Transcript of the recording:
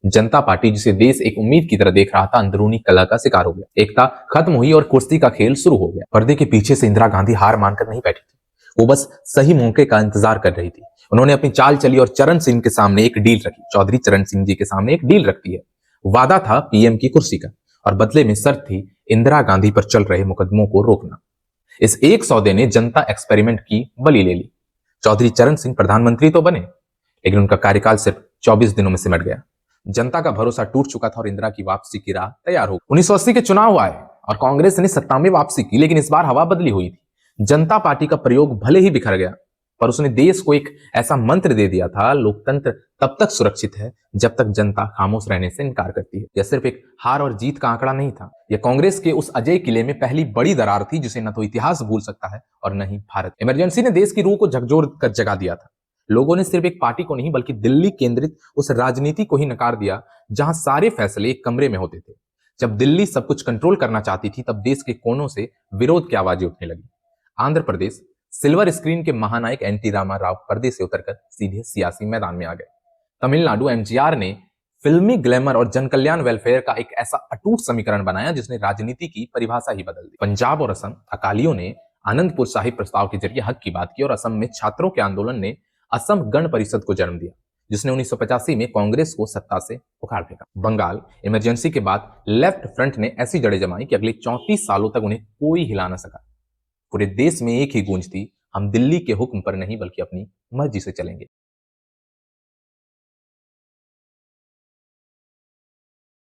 जनता party, जिसे देश एक उम्मीद की तरह देख रहा था, अंदरूनी कलह का शिकार हो गया। एकता खत्म हुई और कुर्सी का खेल शुरू हो गया। पर्दे के पीछे से इंदिरा गांधी हार मानकर नहीं बैठी थी, वो बस सही मौके का इंतजार कर रही थी। उन्होंने अपनी चाल चली और चरण सिंह के सामने एक डील रखी। चौधरी चरण सिंह जी के सामने एक डील रखती है। वादा था पीएम की कुर्सी का और बदले में शर्त थी इंदिरा गांधी पर चल रहे मुकदमों को रोकना। इस एक सौदे ने जनता एक्सपेरिमेंट की बलि ले ली। चौधरी चरण सिंह प्रधानमंत्री तो बने, लेकिन उनका कार्यकाल सिर्फ 24 दिनों में सिमट गया। जनता का भरोसा टूट चुका था और इंदिरा की वापसी की राह तैयार हो। 1980 के चुनाव आए और कांग्रेस ने सत्ता में वापसी की, लेकिन इस बार हवा बदली हुई थी। जनता पार्टी का प्रयोग भले ही बिखर गया, पर उसने देश को एक ऐसा मंत्र दे दिया था, लोकतंत्र तब तक सुरक्षित है जब तक जनता खामोश रहने से इनकार करती है। यह सिर्फ एक हार और जीत का आंकड़ा नहीं था, यह कांग्रेस के उस अजय किले में पहली बड़ी दरार थी जिसे न तो इतिहास भूल सकता है और न ही भारत। इमरजेंसी ने देश की रूह को झकझोर कर जगा दिया था। लोगों ने सिर्फ एक पार्टी को नहीं बल्कि दिल्ली केंद्रित उस राजनीति को ही नकार दिया जहां सारे फैसले एक कमरे में होते थे। जब दिल्ली सब कुछ कंट्रोल करना चाहती थी, तब देश के कोनों से विरोध की आवाजें उठने लगी। आंध्र प्रदेश सिल्वर स्क्रीन के महानायक एनटी रामा राव पर्दे से उतरकर सीधे सियासी मैदान में आ गए। तमिलनाडु एमजीआर ने फिल्मी ग्लैमर और जनकल्याण वेलफेयर का एक ऐसा अटूट समीकरण बनाया जिसने राजनीति की परिभाषा ही बदल दी। पंजाब और असम अकालियों ने आनंदपुर साहिब प्रस्ताव के जरिए हक की बात की और असम में छात्रों के आंदोलन ने असम गण परिषद को जन्म दिया, जिसने 1985 में कांग्रेस को सत्ता से उखाड़ फेंका। बंगाल इमरजेंसी के बाद लेफ्ट फ्रंट ने ऐसी जड़ें जमाई कि अगले 34 सालों तक उन्हें कोई हिला न सका। पूरे देश में एक ही गूंज थी, हम दिल्ली के हुक्म पर नहीं बल्कि अपनी मर्जी से चलेंगे।